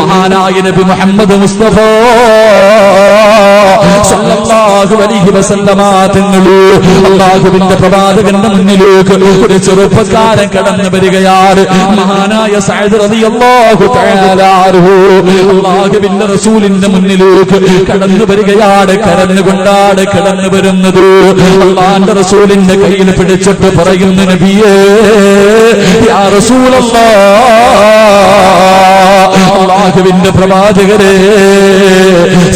മഹാനായ നബി മുഹമ്മദ് മുസ്തഫ സല്ലല്ലാഹു അലൈഹി വസല്ലമ തങ്ങൾ അല്ലാഹുവിന്റെ പ്രവാചകന്റെ മുന്നിലേക്ക് ഒരു ചെറുപ്പക്കാരൻ കടന്നു വരികയാണ്. മഹാനായ സഅദ് റളിയല്ലാഹു തആല അൻഹു അല്ലാഹുവിന്റെ റസൂലിന്റെ മുന്നിലേക്ക് കടന്നു വരികയാണ്. കരഞ്ഞുകൊണ്ടാണ് കടന്നു വരുന്നത്. അല്ലാഹുവിന്റെ റസൂലിന്റെ കയ്യിൽ പിടിച്ചിട്ട് പറയുന്നു, നബിയേ യാ റസൂലല്ലാഹ്, അല്ലാഹുവിന്റെ പ്രവാചകരെ,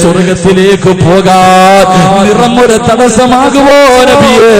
സ്വർഗ്ഗത്തിലേക്ക് പോകാൻ നിറമൊരു തടസ്സമാകുമോ നബിയേ?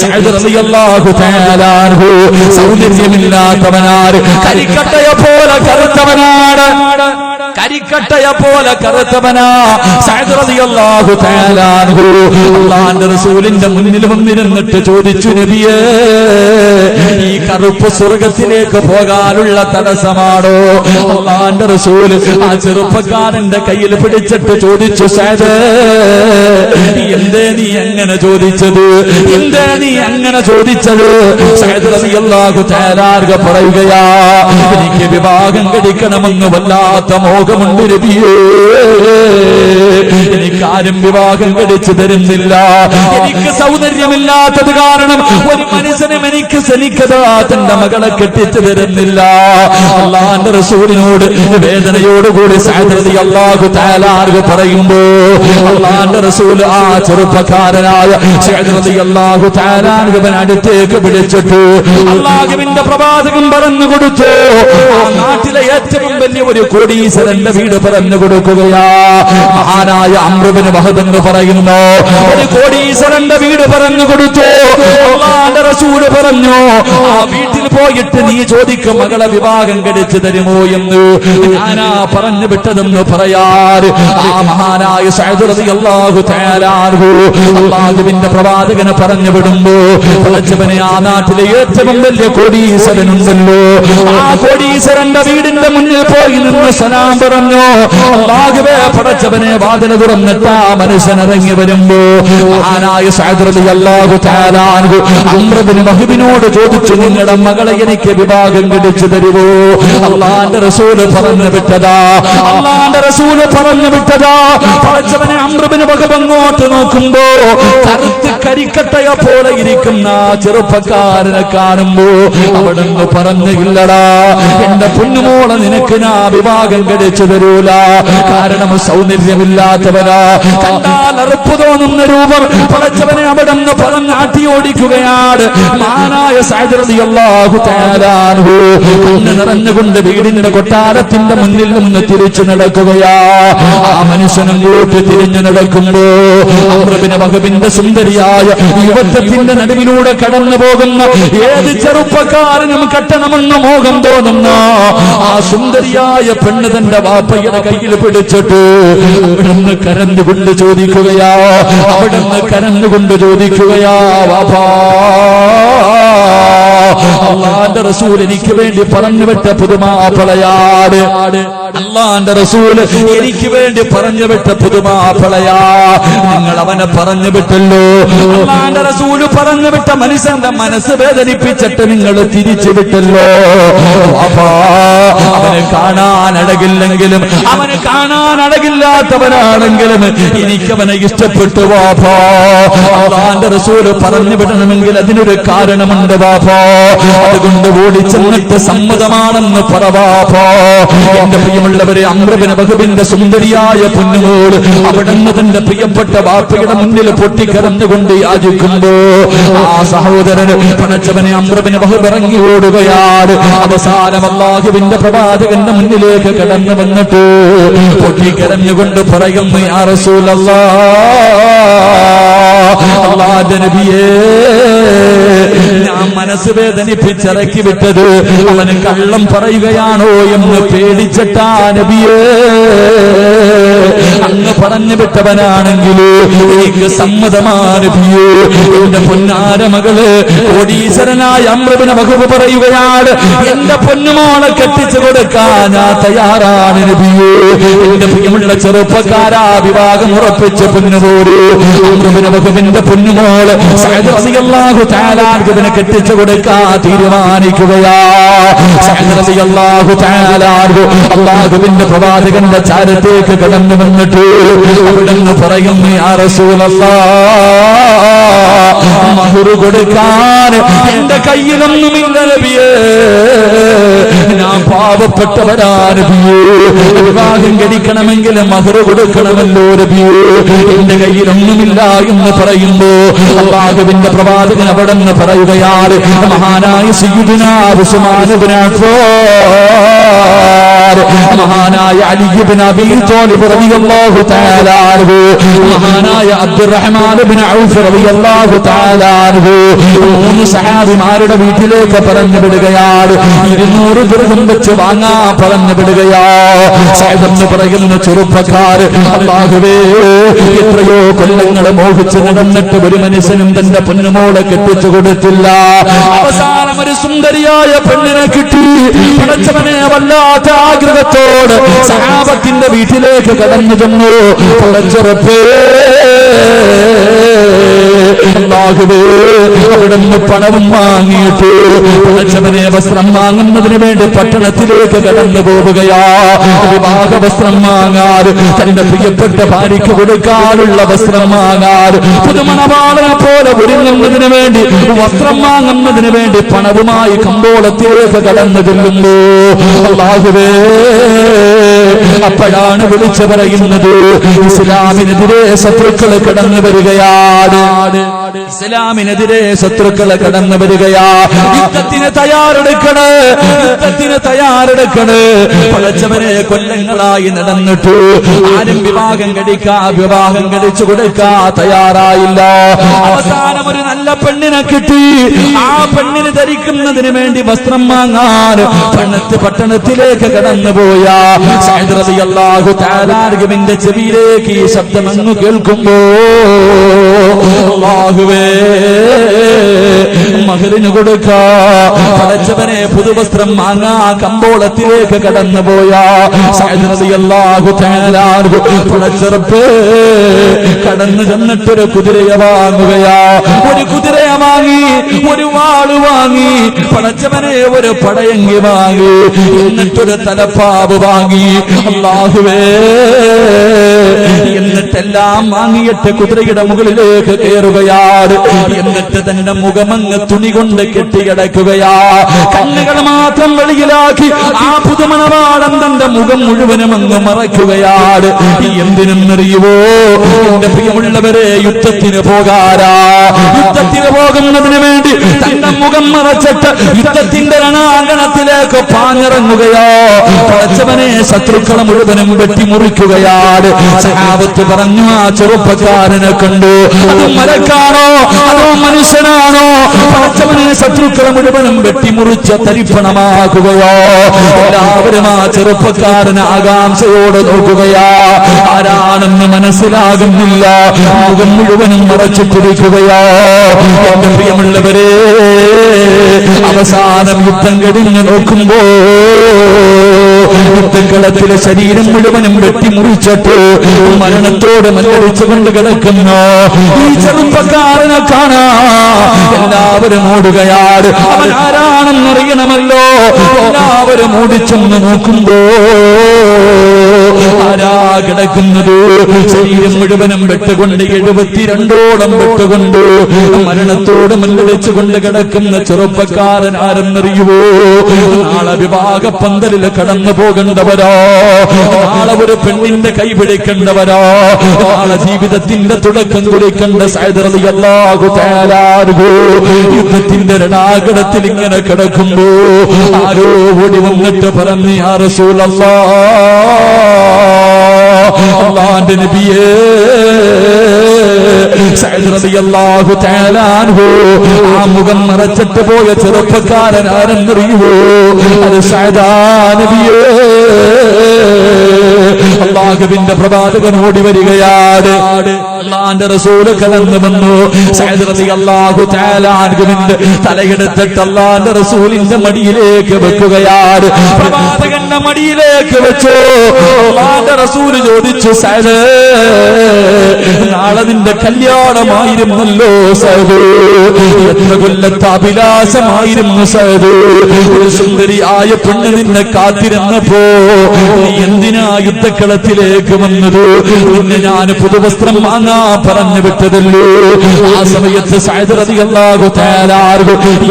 സഅദ് റളിയല്ലാഹു തആല അൻഹു സൗന്ദര്യമില്ലാത്തവനാണ്, കരിക്കട്ടയെ പോലെ കറുത്തവനാണ്, കരിക്കട്ടയെ പോലെ കറുത്തവനാ സഅദ് റളിയല്ലാഹു തആല അൻഹു. അല്ലാഹുവിന്റെ റസൂലിന്റെ മുന്നിൽ വന്നിരുന്നിട്ട് ചോദിച്ചു, നബിയേ ഈ കറുപ്പ് സ്വർഗ്ഗത്തിലേക്ക് പോകാനുള്ള തടസ്സമാണോ? അല്ലാഹുവിന്റെ റസൂൽ ആ ചെറുപ്പക്കാരന്റെ കയ്യിൽ പിടിച്ചിട്ട് ചോദിച്ചു, സഅദ് എന്തേ നീ അങ്ങനെ ചോദിച്ചത്? എന്തേ നീ അങ്ങനെ ചോദിച്ചത്? സഅദ് റളിയല്ലാഹു തആല അൻഹു പറയുകയാ, എനിക്ക് വിവാഹം കഴിക്കണമെന്ന് വല്ലാത്ത മോഹമുണ്ട് നബിയേ, എനിക്കാരും വിവാഹം കഴിച്ചു തരുന്നില്ല. എനിക്ക് സൗന്ദര്യമില്ലാത്തത് കാരണം ഒരു മനുഷ്യനും എനിക്ക് സനിക്കതാ തന്റെ മകളെ കെട്ടിച്ചു തരുന്നില്ല. അല്ലാഹുവിന്റെ റസൂലിനോട് വേദനയോടുകൂടി സഅദ് റളിയല്ലാഹു തആല അൻഹു പറയുമ്പോ അല്ലാഹുവിന്റെ റസൂൽ ആ ചെറുപ്പക്കാരനായ സഅദ് റളിയല്ലാഹു തആല അൻഹുവിനെ അടുത്തേക്ക് വിളിച്ചിട്ട് അല്ലാഹുവിന്റെ പ്രവാചകൻ പറഞ്ഞു കൊടുത്തു, ആ നാട്ടിലെ ഏറ്റവും വലിയ ഒരു കോടീശ്വരന്റെ വീട് പറഞ്ഞു കൊടുക്കുകയാ. മഹാനായ അംർ ഇബ്നു വഹബ് എന്ന് പറയുന്നു, ഒരു കോടീശ്വരന്റെ വീട് പറഞ്ഞു കൊടുത്തു. അല്ലാഹുവിന്റെ റസൂൽ പറഞ്ഞു, ആ വീട്ടിൽ പോയിട്ട് നീ ചോദിക്കും മകളെ വിവാഹം കഴിച്ചു തരുമോ എന്ന്. ഞാനാ പറഞ്ഞു വിട്ടതെന്ന് പറയാറ് ആ മഹാനായ സഅദ് റളിയല്ലാഹു തആല അൻഹു അല്ലാഹുവിന്റെ പ്രവാചകനെ പറഞ്ഞു വിടുമ്പോ പടച്ചവനെ, ആ നാട്ടിലെ ഏറ്റവും വലിയ കോടീശ്വരനുണ്ടല്ലോ, ആ കോടീശ്വരന്റെ വീടിന്റെ മുന്നിൽ പോയി നിന്ന് സലാം പറഞ്ഞു. അല്ലാഹുവേ പടച്ചവനെ, വാതിൽ തുറന്നിട്ട് ആ മനുഷ്യൻ ഇറങ്ങി വരുമ്പോ മഹാനായ സഅദ് റളിയല്ലാഹു തആല അൻഹു അംർ ഇബ്നു വഹബിനോട് ചോദിച്ചു, നിങ്ങളുടെ മകളെ എനിക്ക് വിവാഹം കഴിച്ചു തരുമോ? അല്ലാഹുവിന്റെ റസൂൽ പറഞ്ഞു വിട്ടതാ, അല്ലാഹുവിന്റെ റസൂൽ പറഞ്ഞു വിട്ടതാ. പടച്ചവനെ, അംർ ഇബ്നു വഹബ് അങ്ങോട്ട് നോക്കുമ്പോ കറുത്ത് കരിക്കട്ടയെ പോലെ ഇരിക്കുന്ന ചെറുപ്പക്കാരനെ കാണുമ്പോ അവിടുന്ന് പറഞ്ഞു, ഇല്ലടാ എന്റെ പൊന്നുമോളെ നിനക്ക് ഞാൻ വിവാഹം കഴിച്ചു തരൂല, കാരണം സൗന്ദര്യമില്ലാത്തവനാ, കണ്ടാൽ അറുപ്പ് തോന്നുന്ന രൂപം. പടച്ചവനെ അവിടുന്ന് പറഞ്ഞ് ആട്ടിയോടിക്കുകയാണ്. മഹാനായ സഅദ് റളിയല്ലാഹു തആല അൻഹു കണ്ണ് നിറഞ്ഞുകൊണ്ട് വീടിന്റെ കൊട്ടാരത്തിന്റെ മുന്നിൽ നിന്ന് തിരിച്ചു നടക്കുകയാ. ആ മനുഷ്യനങ്ങോട്ട് തിരിഞ്ഞു നടക്കുമ്പോ അംർ ഇബ്നു വഹബിന്റെ സുന്ദരിയായ യുവത്വത്തിന്റെ നടുവിലൂടെ കടന്നു പോകുന്ന ഏത് ചെറുപ്പക്കാരനും കെട്ടണമെന്ന് മോഹം തോന്നുന്ന ആ സുന്ദരിയായ പെണ്ണ് തന്റെ വാപ്പയുടെ കയ്യിൽ പിടിച്ചിട്ട് അവിടുന്ന് കരഞ്ഞുകൊണ്ട് ചോദിക്കുകയാ, അവിടുന്ന് കരഞ്ഞുകൊണ്ട് ചോദിക്കുകയാ, വാപ്പാ, അല്ലാഹുവിന്റെ റസൂൽ എനിക്ക് വേണ്ടി പറഞ്ഞു വിട്ട പുതുമാപ്പിളയാണ്. അല്ലാഹുവിന്റെ റസൂൽ എനിക്ക് വേണ്ടി പറഞ്ഞു വിട്ട പുതുമാപ്പിളയാ. നിങ്ങൾ അവനെ പറഞ്ഞു വിട്ടല്ലോ. അല്ലാഹുവിന്റെ റസൂൽ പറഞ്ഞു വിട്ട മനുഷ്യന്റെ മനസ്സ് വേദനിപ്പിച്ചിട്ട് നിങ്ങൾ തിരിച്ചു വിട്ടല്ലോ. വാപ്പാ, അവനെ കാണാൻ അഴകില്ലെങ്കിലും, അവന് കാണാൻ അഴകില്ലാത്തവനാണെങ്കിലും എനിക്കവനെ ഇഷ്ടപ്പെട്ടു വാപ്പാ. അല്ലാഹുവിന്റെ റസൂൽ പറഞ്ഞു വിടണമെങ്കിൽ അതിനൊരു കാരണമുണ്ട് വാപ്പാ. അതുകൊണ്ട് ഓടി ചെന്നിട്ട് സമ്മതമാണെന്ന് പറവാപ്പാ. എന്റെ പ്രിയമുള്ളവരെ, അംർ ഇബ്നു വഹബിന്റെ സുന്ദരിയായ പൊന്നുമോൾ അവിടുന്ന് തന്റെ പ്രിയപ്പെട്ട വാപ്പയുടെ മുന്നിൽ പൊട്ടിക്കരഞ്ഞുകൊണ്ട് യാചിക്കുമ്പോ ആ സഹോദരന് പടച്ചവനെ അംർ ഇബ്നു വഹബ് ഇറങ്ങി ഓടുകയാണ്. അവസാനം അല്ലാഹുവിന്റെ പ്രവാചകന്റെ മുന്നിലേക്ക് കടന്നു വന്നിട്ട് പൊട്ടിക്കരഞ്ഞുകൊണ്ട് പറയുന്നു, യാ റസൂലല്ലാഹ്, അല്ലാഹുവിന്റെ നബിയേ, ഞാൻ മനസ്സ് വേദനിപ്പിച്ചിറക്കി വിട്ടത് അവന് കള്ളം പറയുകയാണോ എന്ന് പേടിച്ചിട്ടാ നബിയേ. അങ്ങ് പറഞ്ഞു വിട്ടവനാണെങ്കിൽ എനിക്ക് സമ്മതമാണ് നബിയേ. എന്റെ പൊന്നാര മകള് കോടീശ്വരനായ അംർ ഇബ്നു വഹബ് പറയുകയാണ്, എന്റെ പൊന്നുമോളെ കെട്ടിച്ചു കൊടുക്കാൻ ഞാൻ തയ്യാറാണ് നബിയേ. എന്റെ പ്രിയമുള്ള ചെറുപ്പക്കാരാ, വിവാഹം ഉറപ്പിച്ച പൊന്നുമോര് അംർ ഇബ്നു വഹബിന്റെ പൊന്നുമോള് സഅദ് റളിയല്ലാഹു റളിയല്ലാഹു തആല അൻഹുവിനെ കെട്ടിച്ചു കൊടുക്കാൻ തീരുമാനിക്കുകയാ. സഅദ് റളിയല്ലാഹു തആല അൻഹു അല്ലാഹുവിന്റെ പ്രവാചകന്റെ ചാരത്തേക്ക് കടന്നു വന്നിട്ട് അവിടുന്ന് പറയുന്നു, യാ റസൂലല്ലാഹ്, മഹർ കൊടുക്കാൻ എന്റെ കയ്യിലൊന്നുമില്ല നബിയേ, ഞാൻ പാവപ്പെട്ടവരാ നബിയേ, വിവാഹം കഴിക്കണമെങ്കിൽ മഹർ കൊടുക്കണമല്ലോ നബിയേ, എന്റെ കയ്യിലൊന്നുമില്ല എന്ന് പറയുമ്പോ അല്ലാഹുവിന്റെ പ്രവാചകൻ അവിടെ നിന്ന് പറയുകയാണ്, മഹാനായ സയ്യിദുനാ ഉസ്മാൻ ഇബ്നു അഫ്ഫാൻ, മഹാനായ അലി ഇബ്നു അബീ ത്വാലിബ് റളിയല്ലാഹു തആല അൻഹു, മഹാനായ അബ്ദുറഹ്മാൻ ഇബ്നു ഔഫ് റളിയല്ലാഹു തആല അൻഹു, മൂന്ന് സഹാബിമാരുടെ വീട്ടിലേക്ക് പറഞ്ഞു വിടുകയാണ്. 200 ദിർഹം വെച്ച് വാങ്ങാൻ പറഞ്ഞു വിടുകയാ. സഅദ് എന്ന് പറയുന്ന ചെറുപ്പക്കാർ, അല്ലാഹുവേ, എത്രയോ കൊല്ലങ്ങൾ മോഹിച്ച് നടന്നിട്ട് ഒരു മനുഷ്യനും തന്റെ പൊന്നുമോളെ കെട്ടിച്ചു കൊടുത്തില്ല. അവസാനം ഒരു സുന്ദരിയായ പെണ്ണിനെ കിട്ടി. പടച്ചവനെ വല്ലാത്ത ആഗ്രഹത്തോട് സഹാബത്തിന്റെ വീട്ടിലേക്ക് കടന്നു ചെന്നു. പടച്ചറപ്പേ, അല്ലാഹുവേ, അവിടുന്ന് പണവും വാങ്ങിയിട്ട് പടച്ചവനെ വസ്ത്രം വാങ്ങുന്നതിന് വേണ്ടി പട്ടണത്തിലേക്ക് കടന്നു പോവുകയാ. വിവാഹ വസ്ത്രം വാങ്ങാൻ, തന്റെ പ്രിയപ്പെട്ട ഭാര്യയ്ക്ക് കൊടുക്കാനുള്ള വസ്ത്രം വാങ്ങാൻ, പുതുമണവാളനെ പോലെ ഒരുങ്ങുന്നതിന് വേണ്ടി വസ്ത്രം വാങ്ങുന്നതിന് വേണ്ടി പണവുമായി കമ്പോളത്തിലേക്ക് കടന്നു ചെല്ലുമ്പോ അല്ലാഹുവേ, അപ്പോഴാണ് വിളിച്ചു പറയുന്നത്, ഇസ്ലാമിനെതിരെ ശത്രുക്കൾ കടന്നു വരികയാണ്. ഇസ്ലാമിനെതിരെ ശത്രുക്കൾ കടന്നു വരികയാ. യുദ്ധത്തിന് തയ്യാറെടുക്കണ്, യുദ്ധത്തിന് തയ്യാറെടുക്കണ്. പടച്ചവനെ കൊല്ലങ്ങളായി നടന്നിട്ട് ആരും വിവാഹം കഴിച്ചു കൊടുക്കാ തയ്യാറായില്ല. അവസാനം ഒരു നല്ല പെണ്ണിനെ കിട്ടി. ആ പെണ്ണിന് ധരിക്കുന്നതിന് വേണ്ടി വസ്ത്രം വാങ്ങാൻ പട്ടണത്തിലേക്ക് കടന്നുപോയ സഅദ് റളിയല്ലാഹു തആല അൻഹുവിന്റെ ചെവിയിലേക്ക് ഈ ശബ്ദം അങ്ങ് കേൾക്കുമ്പോ, അല്ലാഹുവേ, മഹറിന് കൊടുക്കാ പടച്ചവനെ പുതുവസ്ത്രം വാങ്ങാ കമ്പോളത്തിലേക്ക് കടന്നുപോയ സഅദ് റളിയല്ലാഹു തആല അൻഹു പടച്ചറപ്പേ കടന്നു ചെന്നിട്ടൊരു കുതിരയെ വാങ്ങുകയാ. ഒരു കുതിരയെ വാങ്ങി, ഒരു വാള് വാങ്ങി, പടച്ചവനെ ഒരു പടയങ്കി വാങ്ങി, എന്നിട്ടൊരു തലപ്പാവ് വാങ്ങി. അല്ലാഹുവേ, എന്നിട്ടെല്ലാം വാങ്ങിയിട്ട് കുതിരയുടെ മുകളിലേക്ക് കയറുകയാണ്. എന്നിട്ട് തന്റെ മുഖമങ്ങ് തുണി കൊണ്ട് കെട്ടിക്കിടക്കുകയാ. കണ്ണുകൾ മാത്രം വെളിയിലാക്കി ആ പുതുമണവാളൻ തന്റെ മുഖം മുഴുവനും അങ്ങ് മറയ്ക്കുകയാണ്. എന്തിനെന്നറിയുവോ? എന്റെ പ്രിയമുള്ളവരെ, യുദ്ധത്തിന് പോകാരാ. യുദ്ധത്തിന് പോകുന്നതിന് വേണ്ടി തന്റെ മുഖം മറച്ചിട്ട് യുദ്ധത്തിന്റെ രണാങ്കണത്തിലേക്ക് പാഞ്ഞിറങ്ങുകയോ. പടച്ചവനെ ശത്രുക്കളെ മുഴുവനും വെട്ടിമുറിക്കുകയാണ്. സഹാബത്ത് പറഞ്ഞു, ആ ചെറുപ്പക്കാരനെ കണ്ടു, അത് മലക്കാണോ അതോ മനുഷ്യനാണോ? പടച്ചവനെ ശത്രുക്കളെ മുഴുവനും വെട്ടിമുറിച്ച് തരിപ്പണമാക്കുകയോ. എല്ലാവരും ആ ചെറുപ്പക്കാരന് ആകാംക്ഷയോടെ നോക്കുകയാ. ആരാണെന്ന് മനസ്സിലാകുന്നില്ല. മുഖം മുഴുവനും മറച്ചിട്ടിരിക്കുകയോ. എന്റെ പ്രിയമുള്ളവരെ, അവസാനം യുദ്ധം കഴിഞ്ഞ് നോക്കുമ്പോ യുദ്ധക്കളത്തിലെ ശരീരം മുഴുവനും വെട്ടിമുറിച്ചിട്ട് മരണത്തോട് മല്ലടിച്ചുകൊണ്ട് കിടക്കുന്നു ഈ ചെറുപ്പക്കാരനെ കാണാ. എല്ലാവരും ഓടുകയാണ്. അവൻ ആരാണെന്നറിയണമല്ലോ. എല്ലാവരും ഓടിച്ചെന്ന് നോക്കുമ്പോ ആരാ കിടക്കുന്നത്? ശരീരം മുഴുവനും വെട്ടുകൊണ്ട് 72ഓളം വെട്ടുകൊണ്ട് മരണത്തോട് മല്ലടിച്ചുകൊണ്ട് കിടക്കുന്ന ചെറുപ്പക്കാരൻ ആരെന്നറിയുവോ? നാളെ വിവാഹ പന്തലിൽ കടന്നു പോകേണ്ടവരോ, നാളെ ഒരു പെണ്ണിന്റെ കൈ പിടിക്കേണ്ടവരോ, നാളെ ജീവിതത്തിന്റെ തുടക്കം കുറിക്കേണ്ട സഅദ് റളിയല്ലാഹു തആല അൻഹു യുദ്ധത്തിന്റെ രണാങ്കണത്തിൽ ഇങ്ങനെ കിടക്കുമ്പോ ആരോ ഓടി വന്നിട്ട് പറഞ്ഞു, യാ റസൂലല്ലാഹ്, അല്ലാഹുവിന്റെ നബിയേ, സഅദ് റളിയല്ലാഹു തആല അൻഹു ആ മുഖം മറച്ചിട്ട് പോയ ചെറുപ്പക്കാരൻ ആരെന്നറിയുമോ? അത് സഅദാ നബിയേ. അല്ലാഹുവിന്റെ പ്രവാചകൻ ഓടി വരികയാണ്. അള്ളാന്റെ റസൂല് കടന്നു വന്നു. സഅദ് റളിയല്ലാഹു തആല അൻഹുവിന്റെ തലയെടുത്തിട്ട് അള്ളാന്റെ റസൂലിന്റെ മടിയിലേക്ക് വെക്കുകയാണ്. പ്രവാചകന്റെ മടിയിലേക്ക് വെച്ചു. അള്ളാന്റെ റസൂല് ചോദിച്ചു, സഅദ്, നാളെ നിന്റെ കല്യാണമായിരുന്നല്ലോ സഅദ്, എത്ര കൊല്ലത്തെ അഭിലാഷമായിരുന്നു സഅദ്, ഒരു സുന്ദരിയായ പെണ്ണ് നിന്നെ കാത്തിരുന്നപ്പോ നീ എന്തിനാ യുദ്ധക്കളത്തിലേക്ക് വന്നത്? നിന്നെ ഞാൻ പുതുവസ്ത്രം വാങ്ങാ പറഞ്ഞു വിട്ടതല്ലോ. ആ സമയത്ത് സഅദ് റളിയല്ലാഹു തആല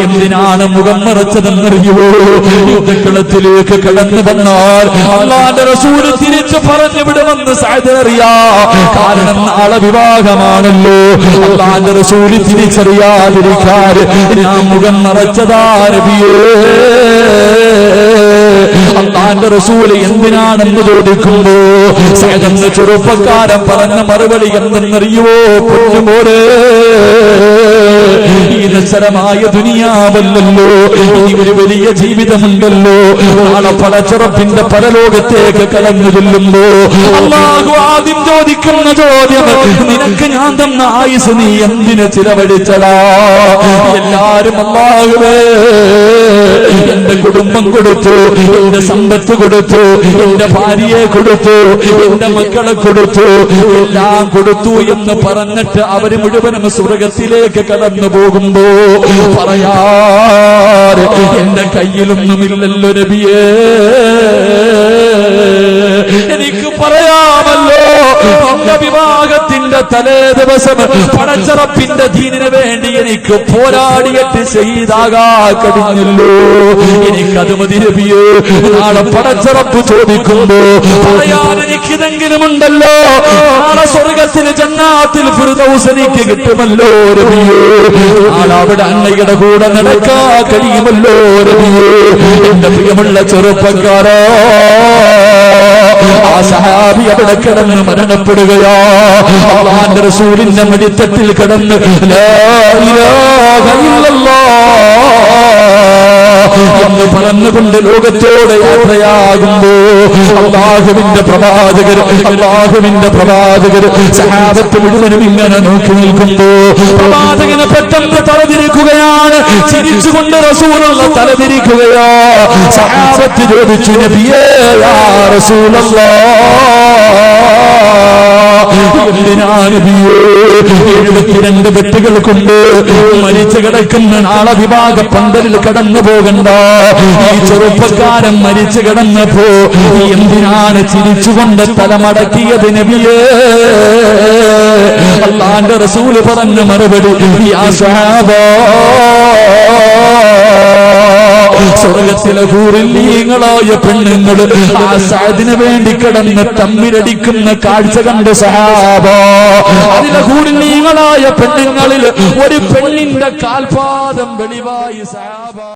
എന്തിനാണ് മുഖം മറച്ചതെന്നറിയുമോ? യുദ്ധക്കളത്തിലേക്ക് കടന്നു വന്നാൽ അല്ലാഹുവിന്റെ റസൂൽ തിരിച്ചു പറഞ്ഞു വിടുമെന്ന് സഅദ് അറിയാ. കാരണം നാളെ വിവാഹമാണല്ലോ. അല്ലാഹുവിന്റെ റസൂൽ തിരിച്ചറിയാതിരിക്കാൻ ഞാൻ മുഖം മറച്ചതാ നബിയേ. അല്ലാഹുവിന്റെ റസൂൽ എന്തിനാണെന്ന് ചോദിക്കുമ്പോ സഅദ് എന്ന ചെറുപ്പക്കാരൻ പറഞ്ഞ മറുപടി എന്തെന്നറിയുവോ? പൊന്നുമോനെ, ഈ നശ്വരമായ ദുനിയാവല്ലല്ലോ, ഇനി ഒരു വലിയ ജീവിതമുണ്ടല്ലോ. നാളെ പടച്ചുറപ്പിന്റെ പരലോകത്തേക്ക് കടന്നു ചെല്ലുമ്പോ അല്ലാഹു ആദ്യം ചോദിക്കുന്ന ചോദ്യം, നിനക്ക് ഞാൻ തന്ന ആയുസ് നീ എന്തിന് ചിലവഴിച്ചടാ? എല്ലാരും അല്ലാഹുവേ എന്റെ കുടുംബം കൊടുത്തു, എന്റെ സമ്പത്ത് കൊടുത്തു, എന്റെ ഭാര്യയെ കൊടുത്തു, എന്റെ മക്കളെ കൊടുത്തു, എല്ലാം കൊടുത്തു എന്ന് പറഞ്ഞിട്ട് അവര് മുഴുവനും സ്വർഗത്തിലേക്ക് കടന്നു പോകുമ്പോ പറയാറ് എന്റെ കയ്യിലൊന്നുമില്ലല്ലോ നബിയേ. എനിക്ക് പറയാമല്ലോ, എന്റെ വിവാഹത്തിന്റെ തലേ ദിവസം പടച്ചറപ്പിന്റെ ദീനിന് വേണ്ടി എനിക്ക് പോരാടിയിട്ട് ശഹീദാകാ കഴിഞ്ഞല്ലോ. എനിക്കത് മതി നബിയേ. നാളെ പടച്ചറപ്പ് ചോദിക്കുമ്പോ പറയാൻ എനിക്കിതെങ്കിലും ഉണ്ടല്ലോ. നാളെ സ്വർഗത്തിൽ ജന്നാത്തിൽ ഫിർദൗസ് എനിക്ക് കിട്ടുമല്ലോ നബിയേ. നാളെ അവിടെ അന്നയുടെ കൂടെ നടക്കാ കഴിയുമല്ലോ നബിയേ. എന്റെ പ്രിയമുള്ള ചെറുപ്പക്കാരാ, ആ സഹാബി അവിടെ കിടന്ന് മരണപ്പെടുകയാ. അല്ലാഹുവിന്റെ റസൂലിന്റെ മടിത്തട്ടിൽ കിടന്ന് ലാ ഇലാഹ ഇല്ലല്ലാഹ് എന്ന് പറഞ്ഞുകൊണ്ട് ലോകത്തോട് യാത്രയാകുമ്പോ അല്ലാഹുവിന്റെ പ്രവാചകർ സഹാബത്ത് മുഴുവനും ഇങ്ങനെ നോക്കി നിൽക്കുമ്പോ പ്രവാചകനെ പെട്ടെന്ന് തലതിരിക്കുകയാണ്. ചിരിച്ചുകൊണ്ട് റസൂലുള്ള തലതിരിക്കുകയോ. സഹാബത്ത് ചോദിച്ചു, നബിയേ യാ റസൂലല്ലാഹ്, എന്തിനാ നബിയേ 72 വെട്ടുകൾ കൊണ്ട് മരിച്ചു കിടക്കുന്ന നാളെ വിവാഹ പന്തലിൽ കടന്നു പോകണ്ട ഈ ചെറുപ്പക്കാരൻ മരിച്ചു കിടന്നപ്പോ എന്തിനാണ് ചിരിച്ചുകൊണ്ട് തലമടക്കിയത് നബിയേ? അല്ലാഹുവിന്റെ റസൂൽ പറഞ്ഞ മറുപടി, യാ സ്വഹാബാ, സ്വർഗത്തിലെ ഹൂറില്ലീങ്ങളായ പെണ്ണുങ്ങൾ ആ സഅദിന് വേണ്ടി കിടന്ന് തമ്മിലടിക്കുന്ന കാഴ്ച കണ്ട് സഹാബ. അതിലെ ഹൂറില്ലീങ്ങളായ പെണ്ണുങ്ങളിൽ ഒരു പെണ്ണിന്റെ കാൽപാദം വെളിവായി സഹാബ.